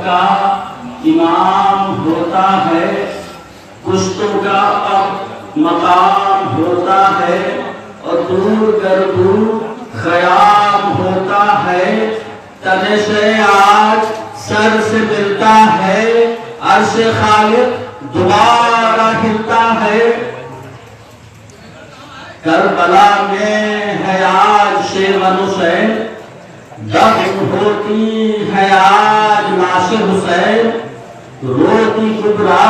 کا امام ہوتا ہے، کشتوں کا اب مقام ہوتا ہے، اور دور گردوں خیام ہوتا ہے، تنش آج سر سے ملتا ہے، عرش خالق دوبارہ ہلتا ہے۔ کربلا میں ہے آج شیون حسین، دفن ہوتی ہے آج لاش حسین، روتی کبرا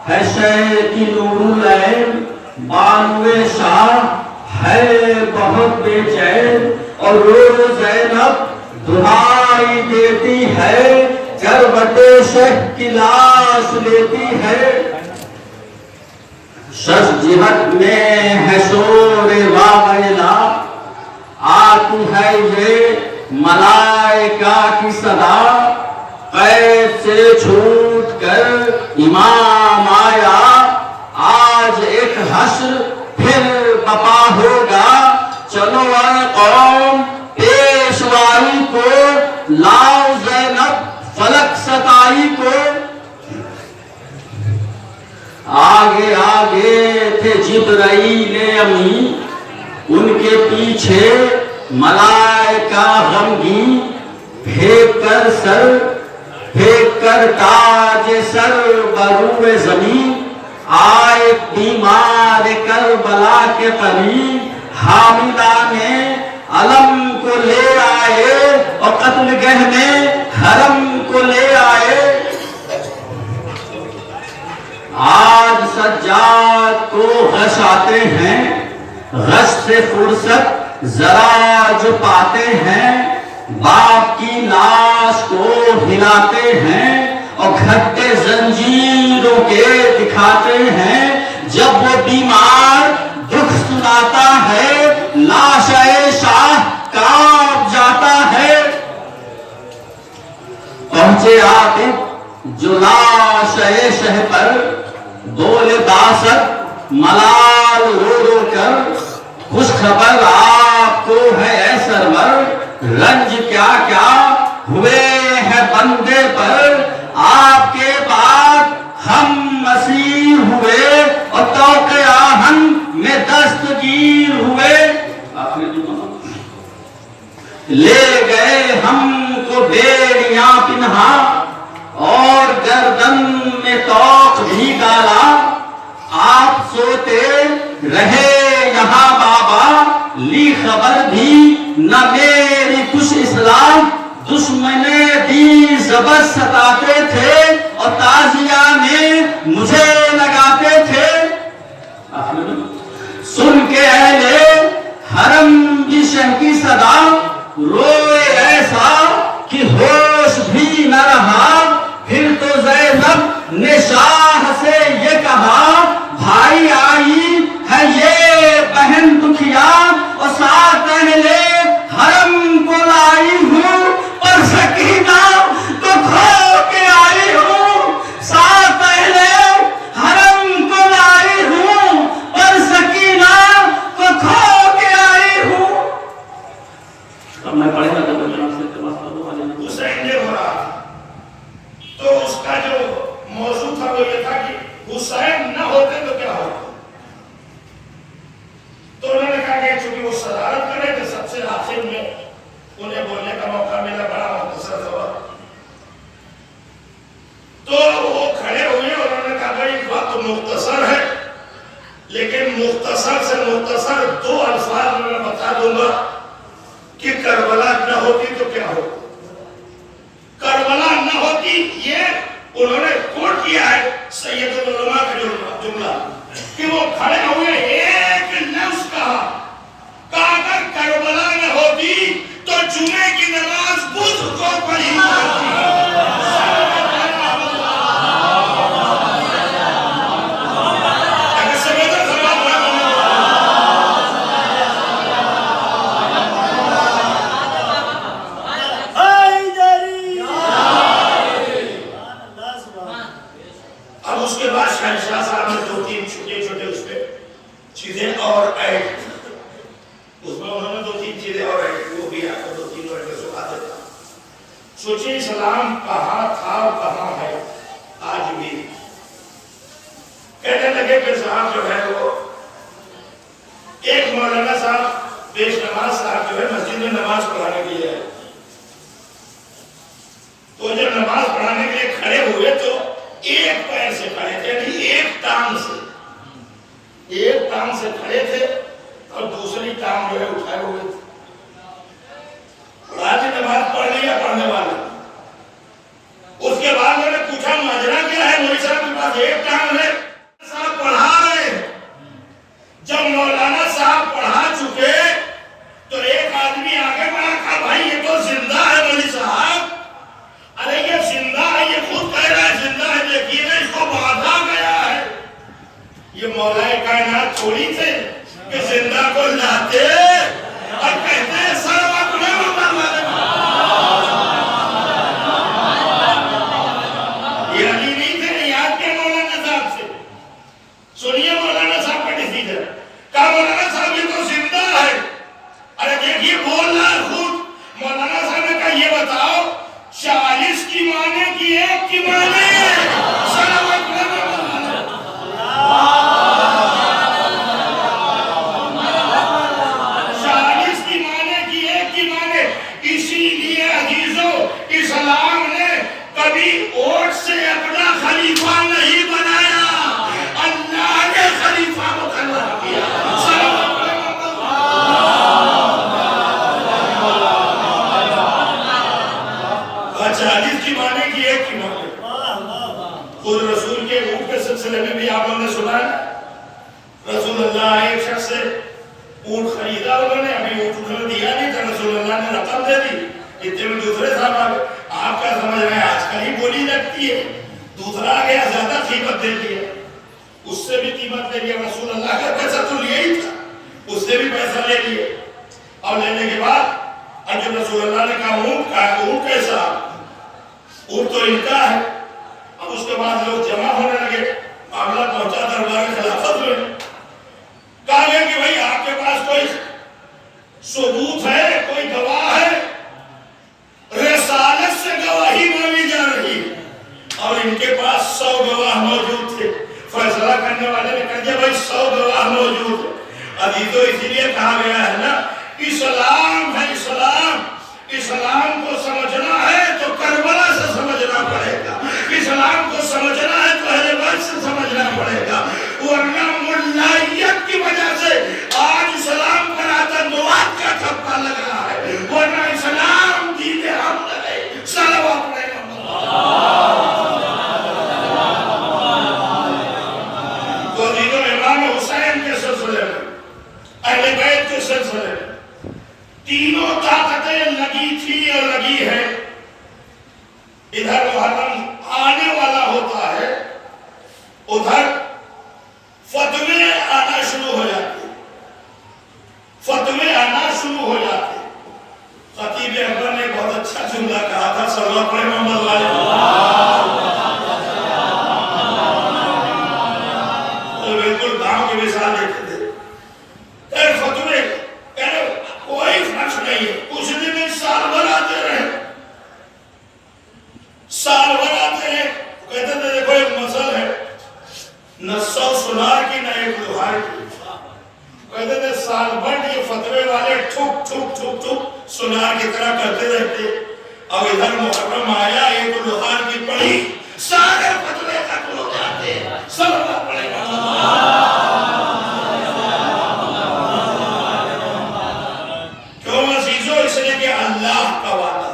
ہے شے کی نور العین، بانوے شاہ ہے بہت بے چین، اور رو زینب دعائی دیتی ہے، کروٹ شہ کی لاش لیتی ہے۔ شش جہت میں ہے شور واویلا، آتی ہے یہ ملائکہ کی صدا، قید سے چھوٹ کر امام آیا، آج ایک حشر پھر بپا ہوگا، چلو اے قوم پیشوائی کو، لاؤ زینب فلک ستائی کو۔ آگے آگے تھے جبرائیل امی، ان کے پیچھے ملائکہ غمگین، پھینک کر تاج سر بروئے زمین، آئے بیمار کربلا کے قریب، حاملان علم کو لے آئے، اور قتل گہ میں حرم کو لے آئے۔ آج سجاد کو غش آتے ہیں، غش سے فرصت ذرا جو پاتے ہیں، باپ کی لاش کو ہلاتے ہیں، اور گھٹے زنجیروں کے دکھاتے ہیں، جب وہ بیمار دکھ سناتا ہے، لاش شاہ کانپ جاتا ہے۔ پہنچے عاطف جو لاش شہ پر، بولے باسط ملال رو رو کر، خوش خبر آپ کو ہے اے سرور، رنج کیا کیا ہوئے ہیں بندے پر، آپ کے بعد ہم اسیر ہوئے، اور طوق آہن میں دستگیر ہوئے۔ لے گئے ہم کو بیڑیاں پنہا، اور گردن میں طوق بھی ڈالا، آپ سوتے رہے یہاں بابا، لی خبر بھی نہ میری کچھ اسلام، دشمن دی زبر ستاتے تھے، اور تازیہ میں مجھے لگاتے تھے۔ سن کے اہل حرم کی شہ کی صدا، روئے ایسا کہ ہوش بھی نہ رہا، پھر تو زینب نے شاہ سے یہ کہا، بھائی آئی ہے یہ بہن دکھیا، اور ساتھ اہل حرم کو لائی ہوں، پر سکینہ تو کھو کے آئی ہوں، ساتھ اہل حرم کو لائی ہوں، پر سکینہ تو کھو کے آئی ہوں۔ اب میں پڑھے گا تو حسین نے بولا تو اس کا جو موضوع تھا وہ یہ تھا کہ حسین نہ ہوتے تو کیا ہوتا، تو انہوں نے کہا کہ چونکہ وہ صدارت کرے تو سب سے آخر میں انہیں بولنے کا موقع ملا، بڑا مختصر سوال، تو وہ کھڑے ہوئے اور انہوں نے کہا بھائی وقت مختصر ہے، لیکن مختصر سے مختصر دو الفاظ میں بتا دوں گا کہ کربلا نہ ہوتی تو کیا ہوتا۔ کربلا نہ ہوتی، یہ انہوں نے کوٹ کیا ہے سید العلماء کا جملہ، کہ وہ کھڑے ہوئے ایک لفظ کہا، اگر کربلا نہ ہوتی تو جمعے کی نماز بدھ کو پڑھی ہوتی۔ اب اس کے بعد شہنشاہ صاحب نے دو تین چھوٹے چھوٹے اس پہ چیزیں اور ایڈ، اس میں انہوں نے دو تین چیزیں اور ایڈ، وہ بھی آپ کو دو تین ورڈ سنا دیتا۔ سوچیں اسلام کہاں تھا میں نماز پڑھانے کے لیے آئے. تو جب نماز پڑھانے کے لیے کھڑے ہوئے تو ایک پیر سے کھڑے تھے, یعنی ایک ٹانگ سے کھڑے تھے اور دوسری ٹانگ جو ہے اٹھائے ہوئے تھے. آج نماز پڑھ لیا پڑھنے والا. اس کے بعد میں نے پوچھا ماجرا کیا ہے؟ مولوی صاحب کے پاس ایک ٹانگ ہے, صاحب پڑھا رہے. جب مولانا صاحب پڑھا چکے تو ایک آدمی آگے بڑھا, کہا بھائی یہ تو زندہ ہے مولوی صاحب. ارے یہ زندہ ہے, یہ خود کہہ رہا ہے زندہ ہے, دیکھیے نا اس کو باندھا گیا ہے. یہ مولا کائنات تھوڑی تھے کہ زندہ کو لاتے اور کہتے ہیں سلوات محمد والے. یہ علی نہیں تھے, یاد کیا مولانا صاحب سے. سنیے مولانا صاحب کا ڈیسیجن. کہا مولانا صاحب یہ تو زندہ ہے. ارے دیکھیے بول رہا ہے خود. مولانا صاحب نے کہا یہ بتاؤ 40 کی مانے کی ایک کی مانے. سلوات محمد والے. 40 کی مانے کی ایک کی مانے. اسی لیے عزیزو اسلام نے کبھی ووٹ سے اپنا خلیفہ نہیں بنایا, اللہ نے خلیفہ مقرر کیا. حدیث کی معنی کی ایک کی معنی. خود رسول کے اونٹ کے سلسلے میں بھی آپ لوگوں نے سنا ہے. رسول اللہ ایک شخص سے اونٹ خریدا, انہوں نے ابھی اونٹ انہوں نے دیا نہیں تھا, رسول اللہ نے رقم دے دی. اتنے میں دوسرے صاحب آ گئے. آپ کا سمجھ رہے ہیں آج کل ہی بولی لگتی ہے, دوسرا آ گیا زیادہ قیمت دے دیا, اس سے بھی قیمت لے لیا. رسول اللہ کا پیسہ تو لیا ہی تھا, اس سے بھی پیسہ لے لیے. اور لینے کے بعد جب رسول اللہ نے کہا اونٹ کیسا, اونٹ تو ان کا ہے. اب اس کے بعد لوگ جمع ہونے لگے, معاملہ پہنچا دربار خلافت میں. کہا گیا کہ بھائی آپ کے پاس کوئی ثبوت ہے, کوئی گواہ ہے؟ رسالت سے گواہی مانگی جا رہی ہے. اور ان کے پاس 100 گواہ موجود تھے. فیصلہ کرنے والے نے کہا دیا بھائی 100 گواہ موجود ہے. عزیزو اسی لیے کہا گیا ہے نا اسلام ہے اسلام. اسلام کو سمجھنا ہے تو کربلا سے سمجھنا پڑے گا. اسلام کو سمجھنا ہے تو اہل بیت سے سمجھنا پڑے گا. ورنہ ملائیت کی وجہ سے آج اسلام پر آتنکواد کا ٹھپا لگ رہا ہے, ورنہ اسلام دین ہم لگے. صلوات محمد. تو عزیزو امام حسین کے سلسلے میں, اہل بیت کے سلسلے میں تینوں طاقتیں لگی تھی اور لگی ہے. ادھر محرم آنے والا ہوتا ہے, ادھر فتوے آنا شروع ہو جاتے, فتوے آنا شروع ہو جاتے. خطیب اکبر نے بہت اچھا جملہ کہا تھا, صلوات محمد والے. وہ بالکل گاؤں کی مثال دیتے تھے. فتوے کوئی فرق نہیں ہے, کچھ دن سال بھر آتے رہے, سال بھر آتے رہے. کہتے تھے دیکھو ایک مسئلہ ہے, نہ 100 سنار کی نہ ایک لوہار کی. کہتے تھے سال بھر یہ فتوے والے ٹھک ٹھک ٹھک ٹھک سنار کی طرح کرتے رہتے. اب ادھر محرم آیا, ایک لوہار کی پڑی, سارے فتوے ختم ہو جاتے. سب پڑے گا. اللہ کا وعدہ,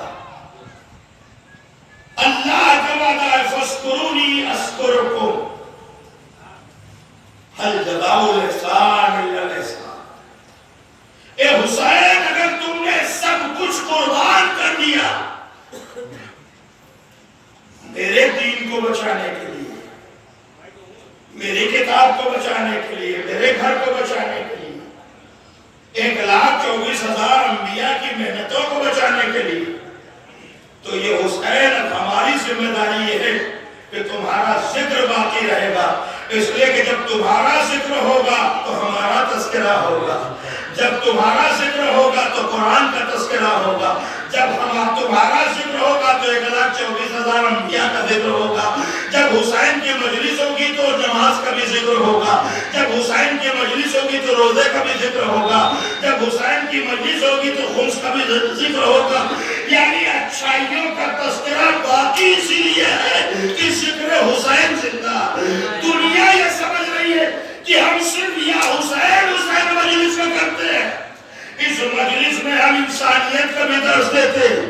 اللہ کا وعدہ ہے فَاسْكُرُونِي أَذْكُرْكُمْ هَلْ جَزَاءُ الْإِحْسَانِ إِلَّا الْإِحْسَانُ. اے حسین اگر تم نے سب کچھ قربان کر دیا میرے دین کو بچانے کے لیے, میری کتاب کو بچانے کے لیے, میرے گھر کو بچانے کے لیے, 1,24,000 انبیاء کی محنتوں کو بچانے کے لیے, تو یہ حسین ہماری ذمہ داری یہ ہے کہ تمہارا ذکر باقی رہے گا. اس لیے کہ جب تمہارا ذکر ہوگا تو ہمارا تذکرہ ہوگا, جب تمہارا ذکر ہوگا تو قرآن کا تذکرہ ہوگا, جب تمہارا ذکر ہوگا تو 1,24,000 انبیاء کا ذکر ہوگا, جب جب حسین کی مجلس ہوگی تو نماز کا بھی ذکر ہوگا، جب حسین کی مجلس ہوگی تو روزے کا بھی ذکر ہوگا، جب حسین کی مجلس ہوگی تو خمس کا بھی ذکر ہوگا۔ یعنی اچھائیوں کا تذکرہ باقی اسی لیے ہے کہ ذکر حسین زندہ۔ دنیا یہ سمجھ رہی ہے کہ ہم صرف یا حسین حسین مجلس کا کرتے ہیں۔ اس مجلس میں ہم انسانیت کا بھی درس دیتے ہیں،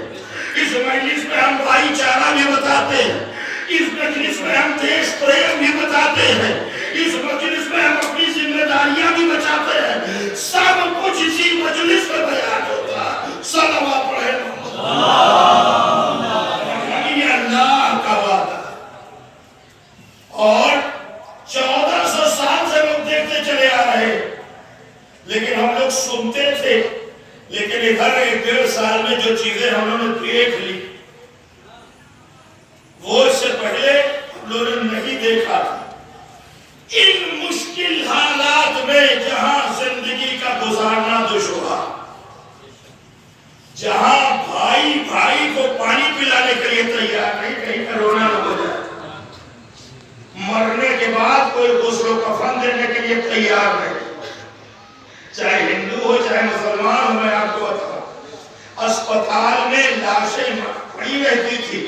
اس مجلس میں ہم بھائی چارہ بھی بتاتے ہیں، اس مجلس میں ہم دیش پریم بھی بتاتے ہیں، اس مجلس میں ہم اپنی ذمہ داریاں بھی بچاتے ہیں۔ سب کچھ اسی مجلس میں بیان ہوتا ہے۔ صلوات پڑھے یہ اللہ کا وعدہ، اور 1400 سال سے لوگ دیکھتے چلے آ رہے ہیں، لیکن ہم لوگ سنتے تھے، لیکن ادھر 1.5 سال میں جو چیزیں ہم لوگوں نے دیکھ لی وہ اس سے پہلے ہم لوگوں نے نہیں دیکھا تھا۔ ان مشکل حالات میں جہاں زندگی کا گزارنا دشوار، جہاں بھائی بھائی کو پانی پلانے کے لیے تیار نہیں، کہیں کرونا نہ ہو جائے، مرنے کے بعد کوئی غسل و کفن دینے کے لیے تیار نہیں، چاہے ہندو ہو چاہے مسلمان ہو۔ میں آپ کو بتاؤں، اسپتال میں لاشیں پڑی رہتی تھی۔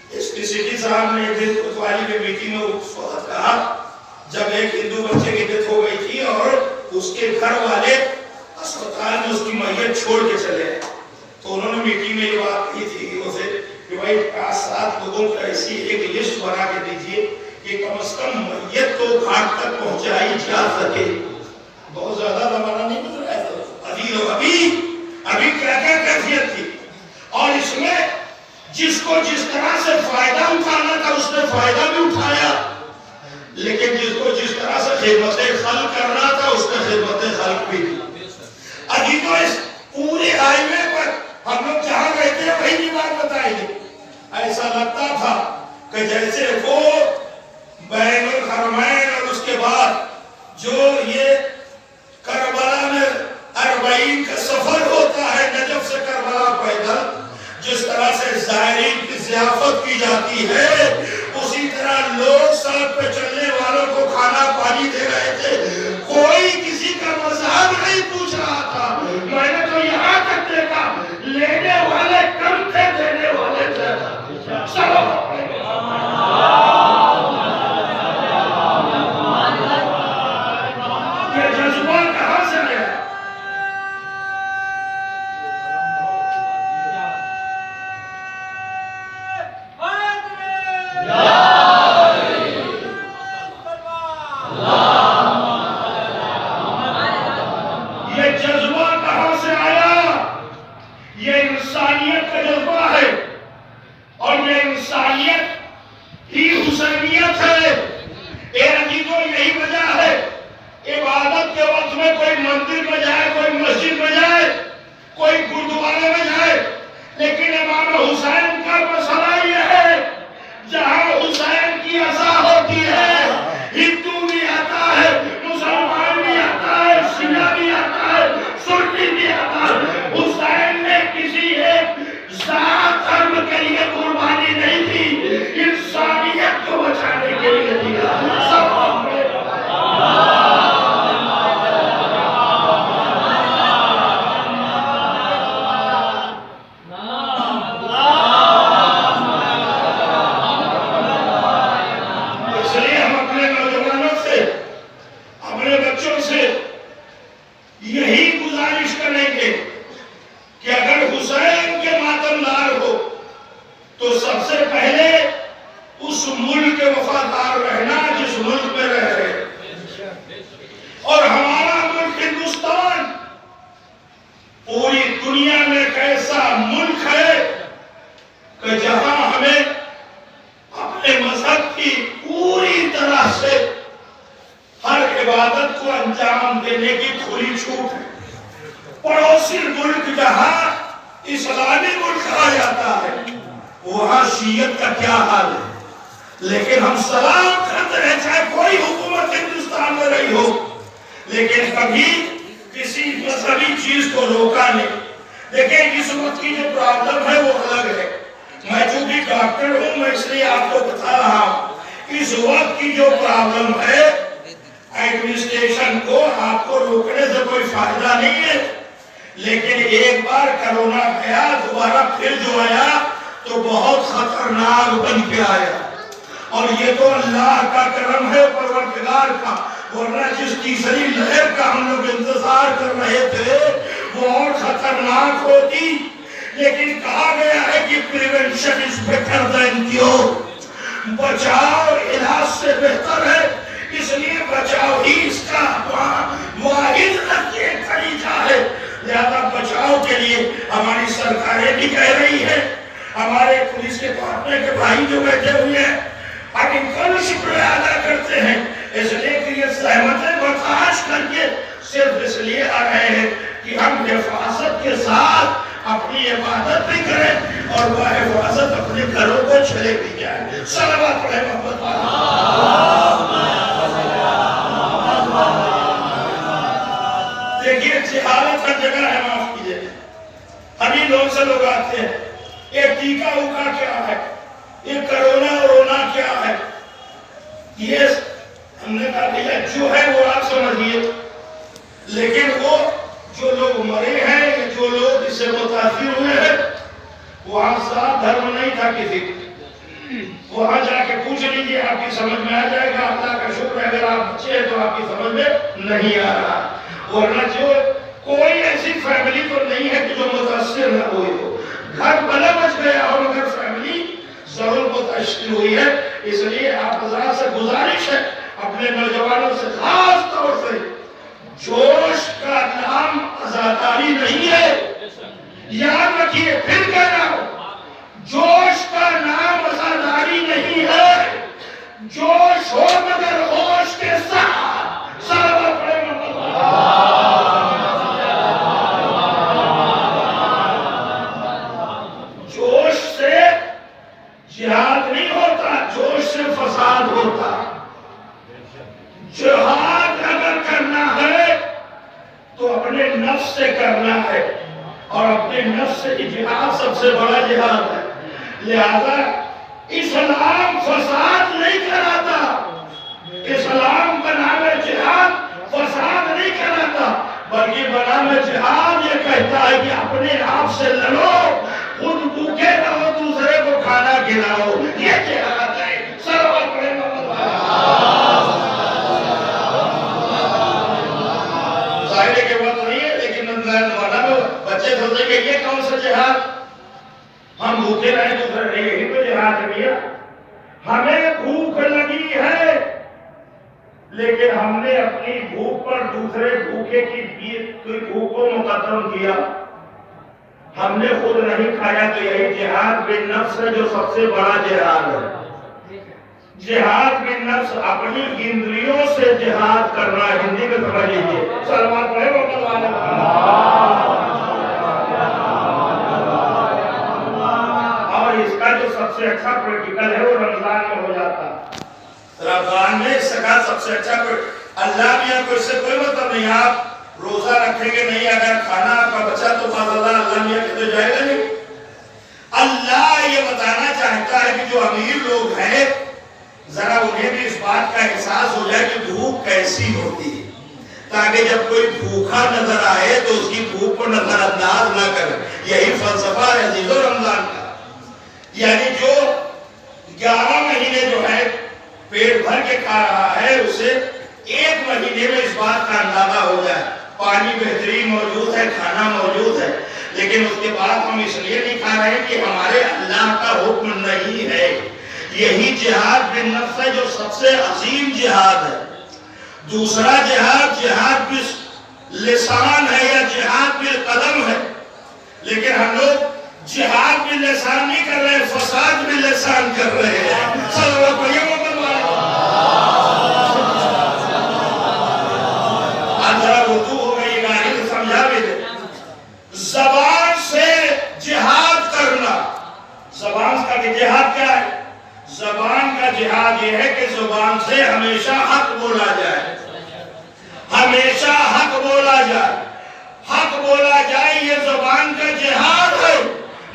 اس کسی صاحب نے ایک دن کوتوالی میں میٹنگ میں اس وقت کہا جب ایک ہندو بچے کی ڈیتھ ہو گئی تھی اور اس کے گھر والے اسپتال میں اس کی میت چھوڑ کے چلے گئے، تو انہوں نے میٹنگ میں یہ بات کی تھی اسے کہ بھائی 5-7 لوگوں کو ایسی ایک لسٹ بنا کے دیجئے کہ کم از کم میت کو گھاٹ تک پہنچائی جا سکے۔ بہت زیادہ زمانہ نہیں گزرا ہے، ابھی کیا کیا کیفیت تھی، اور اس میں جس کو جس طرح سے فائدہ اٹھانا تھا اس نے فائدہ بھی اٹھایا، لیکن جس کو جس طرح سے خدمت خلق کرنا تھا اس نے خدمت خلق بھی کی۔ ابھی تو اس پورے ہائی وے پر ہم لوگ جہاں رہتے ہیں وہی کی بات بتائیں گے، ایسا لگتا تھا کہ جیسے وہ بین الحرمین اور اس کے بعد جو یہ کربلا میں 40 کا سفر ہوتا ہے نجف سے کربلا پیدل، جس طرح سے زائرین کی ضیافت کی جاتی ہے، اسی طرح لوگ سڑک پہ چلنے والوں کو کھانا پانی دے رہے تھے، کوئی کسی کا مذہب نہیں پوچھ رہا تھا۔ میں نے تو یہاں تک دیکھا لینے والے کم تھے، دینے والے زیادہ۔ یہ جذبہ کہاں سے آیا؟ یہ جذبہ کہاں سے آیا؟ یہ انسانیت کا جذبہ ہے، اور یہ انسانیت ہی حسینیت ہے۔ یہی وجہ ہے عبادت کے وقت میں کوئی مندر میں جائے، کوئی مسجد میں جائے، کوئی گردوارے میں جائے، لیکن امام حسین کا مسئلہ یہ ہے جہاں حسین کی عزا ہوتی ہے ہندو بھی آتا ہے، مسلمان بھی آتا ہے، شیعہ بھی آتا ہے، سنی بھی آتا ہے۔ حسین نے کسی ایک ذات دھرم کے لیے قربانی نہیں دی، انسانیت کو بچانے کے لیے دیا۔ یہی گزارش کریں گے کہ اگر حسین کے ماتمدار ہو تو سب سے پہلے اس ملک کے وفادار رہنا جس ملک میں رہ رہے، اور ہمارا ملک ہندوستان پوری دنیا میں ایک ایسا ملک ہے کہ جہاں ہمیں اپنے مذہب کی پوری طرح سے ہر عبادت کو انجام دینے کی کھلی چھوٹ ہے۔ پڑوسی ملک جہاں اسلامی ملک کہا جاتا ہے وہاں شیعت کا کیا حال ہے، لیکن ہم سلام کرتے ہیں چاہے کوئی حکومت ہندوستان میں رہی ہو، لیکن کبھی کسی مذہبی چیز کو روکا نہیں۔ دیکھیں اس وقت کی جو پرابلم ہے وہ الگ ہے، میں چونکہ ڈاکٹر ہوں، میں اس لیے آپ کو بتا رہا ہوں اس وقت کی جو پرابلم ہے ایڈمنسٹریشن کو آپ کو روکنے سے کوئی فائدہ نہیں ہے، لیکن ایک بار کرونا گیا دوبارہ پھر جو آیا تو بہت خطرناک بن کے آیا، اور یہ تو اللہ کا کرم ہے پروردگار کا، ورنہ جس تیسری لہر کا ہم لوگ انتظار کر رہے تھے وہ اور خطرناک ہوتی، لیکن کہا گیا ہے کہ prevention is better than cure, بچاؤ علاج سے بہتر ہے، اس لیے بچاؤ ہی اس کا واحد طریقہ ہے، لہذا بچاؤ کے لیے ہماری سرکاریں بھی کہہ رہی ہیں، ہمارے پولیس کے پارٹنر کے بھائی جو بیٹھے ہوئے ہیں کل شکریہ ادا کرتے ہیں، اس لیے کہ یہ زحمتیں برداشت کر کے صرف اس لیے آ رہے ہیں کہ ہم حفاظت کے ساتھ اپنی عبادت بھی کریں اور وہ حفاظت اپنے گھروں کو چلے بھی جائیں۔ صلوات پڑھیں محمد دیکھیے جہالت ہر جگہ ہے، معاف کیجئے، ہم ہی لوگ سے لوگ آتے ہیں، یہ ٹیکہ اوکا کیا ہے، یہ کرونا ورونا کیا ہے، یہ ہم نے کہا کہ جو ہے وہ آپ سمجھئے، لیکن وہ جو لوگ مرے ہیں یا جو لوگ اس سے متاثر ہوئے ہیں وہاں صاحب دھرم نہیں تھا کسی، وہاں جا کے پوچھ لیجیے آپ کی سمجھ میں آ جائے گا، اللہ کا شکر ہے اگر آپ بچے ہیں تو آپ کی سمجھ میں نہیں آ رہا، ورنہ جو کوئی ایسی فیملی تو نہیں ہے کہ جو متاثر نہ ہوئی ہو، گھر بلا بچ گیا اور مگر فیملی ضرور متاثر ہوئی ہے، اس لیے آپ حضرات سے گزارش ہے اپنے نوجوانوں سے خاص طور سے جوش کا نام عزاداری نہیں ہے، یاد رکھیے پھر کہہ رہا ہوں جوش کا نام عزاداری نہیں ہے، جوش ہو مگر ہوش کے ساتھ، صلوات پڑھیں جوش سے جہاد نہیں ہوتا، جوش سے فساد ہوتا، جہاد اگر کرنا ہے تو اپنے نفس سے کرنا ہے، اور اپنے نفس سے جہاد سب سے بڑا جہاد ہے، لہذا اسلام فساد نہیں کراتا، اسلام بنام جہاد فساد نہیں کراتا، بلکہ بنام جہاد یہ کہتا ہے کہ اپنے آپ سے لڑو، خود بھوکے رہو دوسرے کو کھانا کھلاؤ، یہ جہاد ہے۔ صلوات پڑھیں ظاہرے کے وقت نہیں ہے، لیکن بچے سوچیں کہ یہ کون سا جہاد، ہم بھوکے رہے دوسرے نہیں، یہی تو جہاد ہے بھیا، ہمیں بھوک لگی ہے لیکن ہم نے اپنی بھوک پر دوسرے بھوکے کی بھوک کو مقدم کیا، ہم نے خود نہیں کھایا، تو یہی جہاد بالنفس ہے جو سب سے بڑا جہاد ہے، جہاد بالنفس اپنی اندریوں سے جہاد کرنا، ہندی میں سمجھ لیجیے، صلوات پڑھیں محمد والے، اور اس کا جو سب سے اچھا پریکٹیکل ہے وہ رمضان میں ہو جاتا، رمضان میں اس کا سب سے اچھا اللہ میاں کو اس سے کوئی مطلب نہیں، آپ روزہ رکھیں گے نہیں، اگر کھانا آپ کا بچا تو اللہ میاں کہتے جائے گا نہیں، اللہ یہ بتانا چاہتا ہے کہ جو امیر لوگ ہیں ذرا انہیں بھی اس بات کا احساس ہو جائے کہ بھوک کیسی ہوتی ہے، تاکہ جب کوئی بھوکا نظر آئے تو اس کی بھوک کو نظر انداز نہ کرے، یہی فلسفہ ہے عزیزو رمضان کا، یعنی جو 11 مہینے جو ہے پیٹ بھر کے کھا رہا ہے اسے ایک مہینے میں اس بات کا اندازہ ہو جائے، پانی بہترین موجود ہے، کھانا موجود ہے، لیکن اس کے بعد ہم اس لیے نہیں کھا رہے کہ ہمارے اللہ کا حکم نہیں ہے، یہی جہاد بالنفس ہے جو سب سے عظیم جہاد ہے۔ دوسرا جہاد جہاد باللسان ہے یا جہاد بالقدم ہے، لیکن ہم لوگ جہاد باللسان نہیں کر رہے، فساد باللسان کر رہے ہیں۔ صلوات پڑھیں محمد والے۔ آج ذرا اردو ہو گئی گانے تو سمجھا بھی دے، زبان سے جہاد کرنا، زبان کا جہاد کیا ہے؟ زبان کا جہاد یہ ہے کہ زبان سے ہمیشہ حق بولا جائے، ہمیشہ حق بولا جائے، حق بولا جائے، یہ زبان کا جہاد ہے،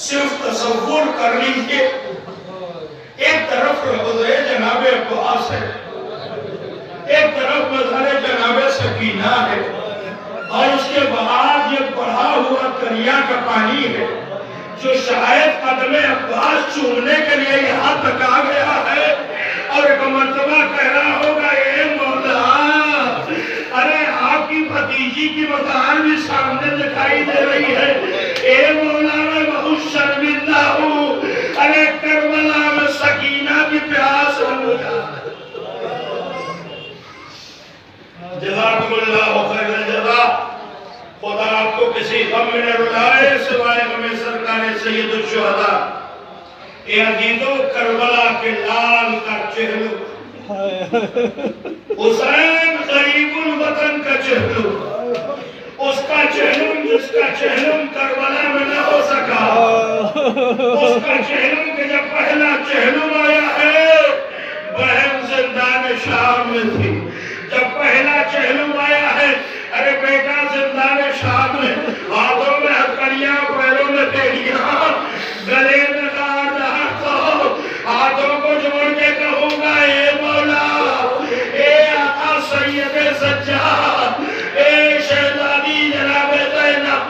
صرف تصور کر لیجیے، ایک طرف روضہ جناب عباس ہے، ایک طرف مزار جناب سکینہ ہے، اور اس کے بعد یہ بڑھا ہوا دریا کا پانی ہے جو شاید قدم عباس چومنے کے لیے یہاں تک آ گیا ہے، اور ایک مرتبہ کہہ رہا ہوگا اے مولا، ارے آپ کی بھتیجی کی مزار بھی سامنے دکھائی دے رہی ہے، اے مولا میں بہت شرمندہ ہوں، ارے کربلا میں سکینہ کی پیاس ہو جا۔ جزاکم اللہ خیر الجزا، خدا آپ کو کسی غم میں نہ رلائے سوائے غم سرکار سید الشہداء۔ اے عزیزو، کربلا کے لال کا چہلو، حسین غریب الوطن کا چہلو، اس کا چہلم جس کا چہلم کربلا میں نہ ہو سکا، اس کا چہلم کہ جب پہلا چہلم آیا ہے بہن زندان شام میں تھی، جب پہلا چہلم آیا ہے ارے بیٹا زندان شام میں، ہاتھوں میں ہتھکڑیاں پیروں میں بیڑیاں گلے میں غار رہا تو ہاتھوں کو جوڑ کے کہوں گا اے مولا، اے آقا سید سجاد، اے شہزادی جناب زینب،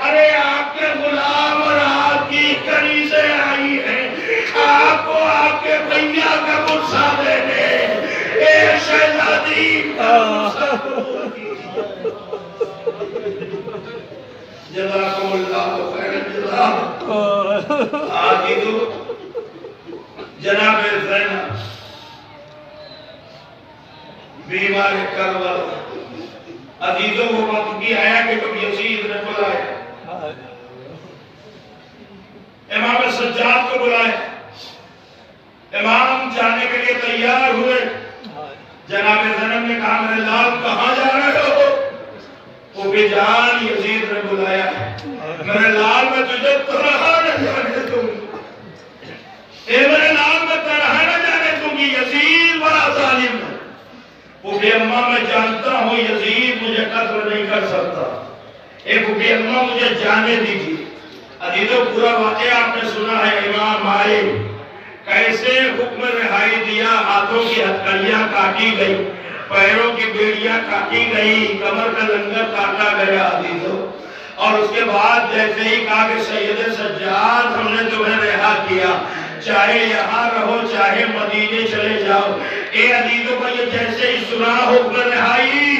ارے آپ کے غلام اور آپ کی کڑی سے آئی ہیں آپ کو آپ کے بھیا کا غصہ دینے، اے شہزادی کا غصہ قبول کیجیے۔ جزاکم اللہ خیر الجزا۔ عزیزو، جناب زینب بیمار کربلا، عزیزو وہ وقت بھی آیا کہ جب یزید نے بلایا، امام سجاد کو بلایا، امام جانے کے لیے تیار ہوئے، جناب زینب نے کہا میرے لال کہاں جا رہے ہو؟ وہ بھی جان یزید نے بلایا ہے، میرے لال میں تجھے تنہا نہ جانے دوں گی، اے میرے لال میں تنہا نہ جانے دوں گی، یزید بڑا ظالم ہے، وہ بھی اماں میں جانتا ہوں یزید مجھے قتل نہیں کر سکتا، اے وہ بھی اماں مجھے جانے دیجیے۔ عزیزو، پورا واقعہ آپ نے سنا ہے، امام آئے کیسے حکم رہائی دیا، ہاتھوں کی ہتھکڑیاں کاٹی گئی، پیروں کی بیڑیاں کاٹی گئی، کمر کا لنگر کاٹا گیا عزیزو، اور اس کے بعد جیسے ہی کہا کہ سید سجاد ہم نے تمہیں رہا کیا، چاہے یہاں رہو چاہے مدینے چلے جاؤ، اے عزیزو کو یہ جیسے ہی سنا حکم رہائی،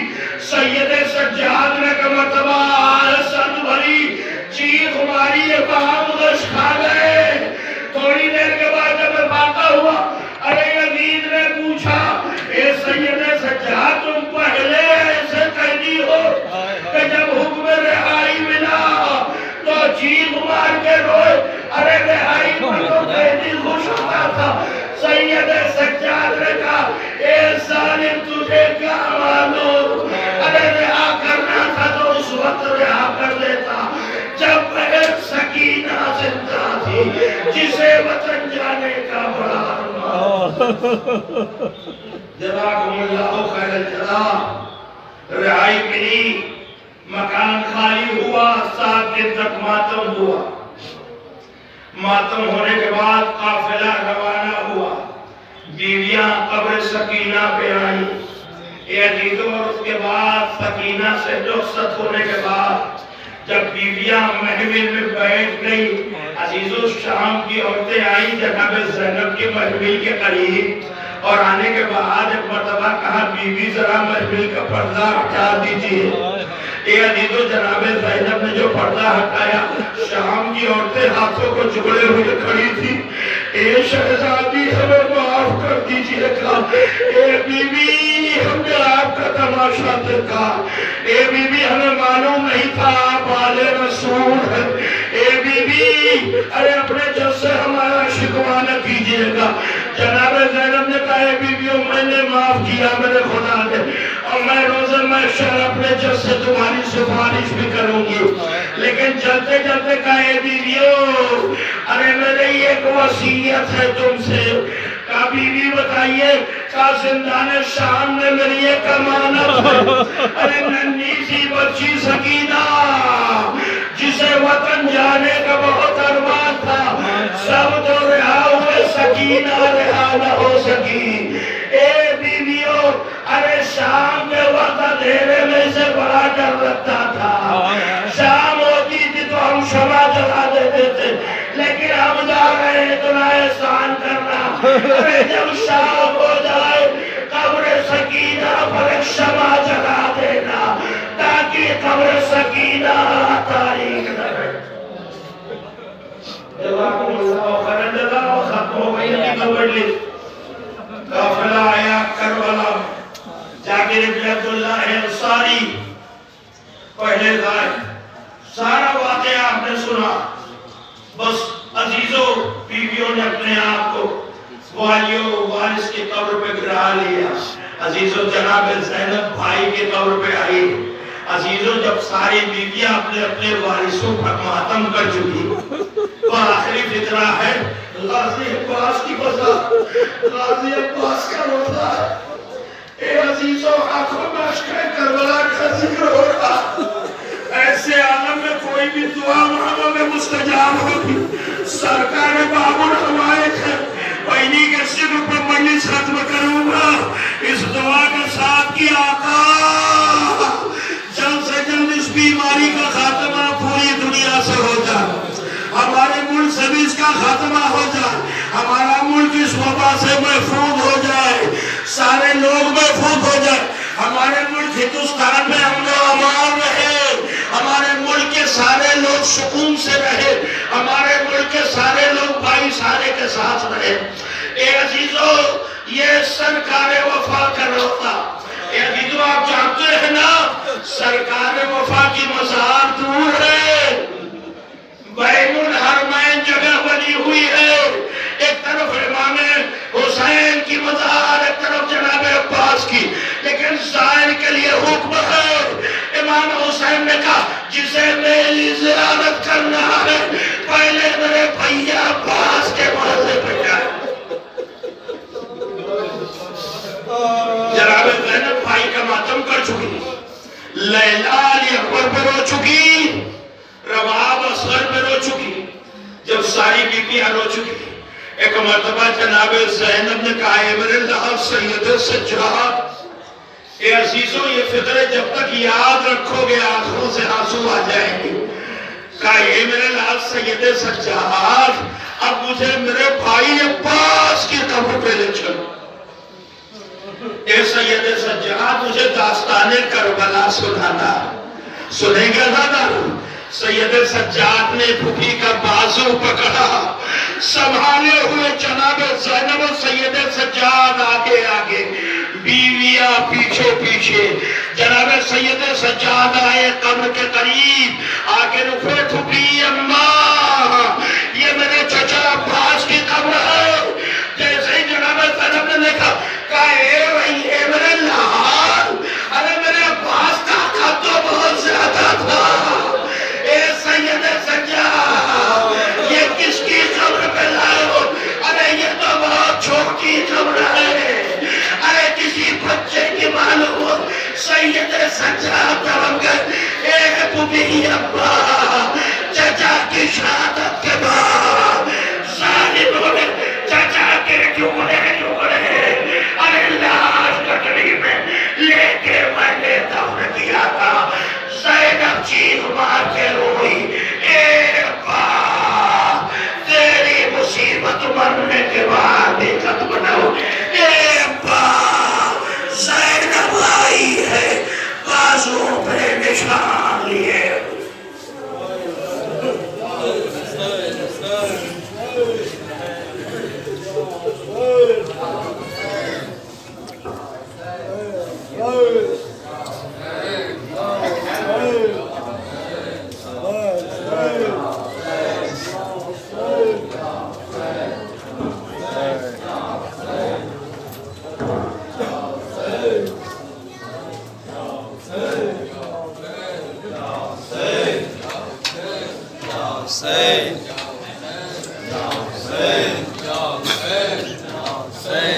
سید سجاد نے کہ مرتبہ سر بھری چیخ ماری، امام غش کھا گئے۔ تھوڑی دیر کے بعد جب افاقہ ہوا، ارے یزید نے پوچھا اے سید سجاد تم پہلے ایسے قیدی ہو کہ جب حکم رہائی ملا تو چیخ مار کے روئے، ارے رہائی میں تو قیدی خوش ہوتا تھا۔ سید سجاد نے کہا اے ظالم تجھے کیا معلوم، ارے رہا کرنا تھا تو اس وقت رہا کر دیتا جب بہن سکینہ زندہ تھی جسے وطن جانے کا بڑا ارمان۔ جزاکم اللہ خیر الجزا۔ رہائی ملی، مکان خالی ہوا، 7 دن تک ماتم ہوا، ماتم ہونے کے بعد قافلہ روانہ ہوا، بیویاں قبر سکینہ پہ آئیں، اے عزیزو، اور اس کے بعد سکینہ سے رخصت ہونے کے بعد جب بیویاں محفل میں بیٹھ گئی، عزیزو شام کی عورتیں آئیں جناب زینب کی محفل کے قریب، اور آنے کے بعد ایک مرتبہ کہا بیوی ذرا محفل کا پردہ ہٹا دیجئے۔ اے عزیزو، جناب زینب نے جو پردہ ہٹایا، شام کی عورتیں ہاتھوں کو جوڑے ہوئے کھڑی تھی، اے شہزادی ہمیں معاف کر دیجئے گا، اے بی بی ہم نے آپ کا تماشا دیکھا، اے بی بی ہمیں معلوم نہیں تھا آپ آلِ رسول ہیں، اے بی بی ارے اپنے جس سے ہمارا شکوہ نہ کیجئے گا۔ جناب زینب نے کہا اے بی بیوں میں نے معاف کیا میرے خدا نے، اور میں روز محشر اپنے جس سے تمہاری سفارش بھی کروں گی، لیکن چلتے چلتے کہا اے بی بیوں ارے میرے ایک وصیت ہے تم سے، کہا بی بی بتائیے، کہا زندان شام میں میری ایک امانت ہے، ارے ننھی سی بچی سکینہ جسے وطن جانے کا بہت ارمان تھا، سب تو رہا ہوئے، سکینہ رہا نہ ہو سکی۔ اے بیویوں، ارے شام کے وقت اندھیرے میں سے بڑا ڈر لگتا تھا۔ شام ہوتی تھی تو ہم شمع جلا دیتے تھے، لیکن ہم جا رہے ہیں اتنا احسان کرنا، ارے جب شام ہو جائے قبر سکینہ پر ایک شمع جلا دینا تاکہ قبر سکینہ تاریخ نہ رہے۔ جزاکم اللہ خیرا، جزا ختم ہو گئی ابھی خبر لی۔ قافلہ آیا کربلا، جابر بن عبداللہ انصاری پہلے گئے، سارا واقعہ آپ نے سنا۔ بس عزیزوں، بیویوں نے اپنے آپ کو والیوں وارث کی قبر پہ گرا لیا۔ عزیزوں، جناب زینب بھائی کے قبر پہ آئی۔ عزیزوں، جب ساری بیویاں اپنے اپنے وارثوں پر ماتم کر چکی تو آخری فطرہ ہے غازی عباس کی بزا، غازی عباس کا روزہ۔ اے عزیزوں، آنکھوں میں اشک کربلا کا ذکر ہو رہا، ایسے عالم میں کوئی بھی دعا مانگو میں مستجاب ہوگی۔ سرکار باب الحوائج ہے، وہی کے صدر پر مجلس ختم کروں گا اس دعا کے ساتھ کی آقا جلد سے جلد اس بیماری کا خاتمہ پوری دنیا سے ہو جائے، ہمارے ملک سے بھی اس کا خاتمہ ہو جائے، ہمارا ملک اس وبا سے محفوظ ہو جائے، سارے لوگ محفوظ ہو جائے، ہمارے ملک ہندوستان میں امن و امان رہے، ہمارے ملک کے سارے لوگ سکون سے رہے، ہمارے ملک کے سارے لوگ بھائی سارے کے ساتھ رہے۔ اے عزیزو، یہ سرکار وفا کا روتا۔ اے عزیزو، آپ جانتے ہیں نا سرکار وفا کی مزار دور ہے، بین الحرمین جگہ بنی ہوئی ہے، ایک طرف امام حسین کی مزار، ایک طرف جناب عباس کی، لیکن زائر کے لیے حکم ہے۔ امام حسین نے کہا جسے میری زیارت کرنا ہے پہلے میرے بھیا عباس کے محلے پہ جائے۔ جناب زینب بھائی کا ماتم کر چکی، لیلا علی اکبر پہ رو چکی، رباب اصغر پہ رو چکی، جب ساری بیویاں رو چکی، ایک مرتبہ جناب زینب نے کہا اے میرے لال سید سجاد، اے عزیزوں، یہ فطرے جب تک یاد رکھو گے آنکھوں سے آنسو آ جائیں گے۔ کہا اے میرے لال سید سجاد، اب مجھے میرے بھائی عباس کی قبر پہ لے چلو۔ اے سید سجاد، مجھے داستان کربلا سنانا، سنیں گے دادا؟ سید سجاد نے پھوپھی کا بازو پکڑا، سنبھالے ہوئے جناب زینب و سید سجاد آگے آگے، بیویاں پیچھے پیچھے۔ جناب سید سجاد آئے قبر کے قریب، آگے رکھے پھوپھی اماں، یہ میرے چچا عباس کی قبر ہے۔ جیسے ہی جناب زینب نے دیکھا، کہا اے بھائی، اے میرے لال، ارے میرے عباس کا قد تو بہت زیادہ تھا۔ اے سید سجاد، یہ کس کی قبر پہ لائے ہو؟ ارے یہ تو بہت چھوٹی قبر ہے، ارے کسی بچے کی معلوم ہو۔ سید سجاد طرف گئے، اے پھوپھی ابا، چچا کی شہادت کے بعد ظالموں نے چچا کے ٹکڑے ٹکڑے ارے لاش کٹڑی میں لے کے میں نے دفن کیا تھا۔ زینب چیخ مار کے روئی، اے ابا، تیری مصیبت مرنے کے بعد بھی ختم نہ ہو۔ اے ابا، زینب آئی ہے، بازو پہ نشان لیے۔ Say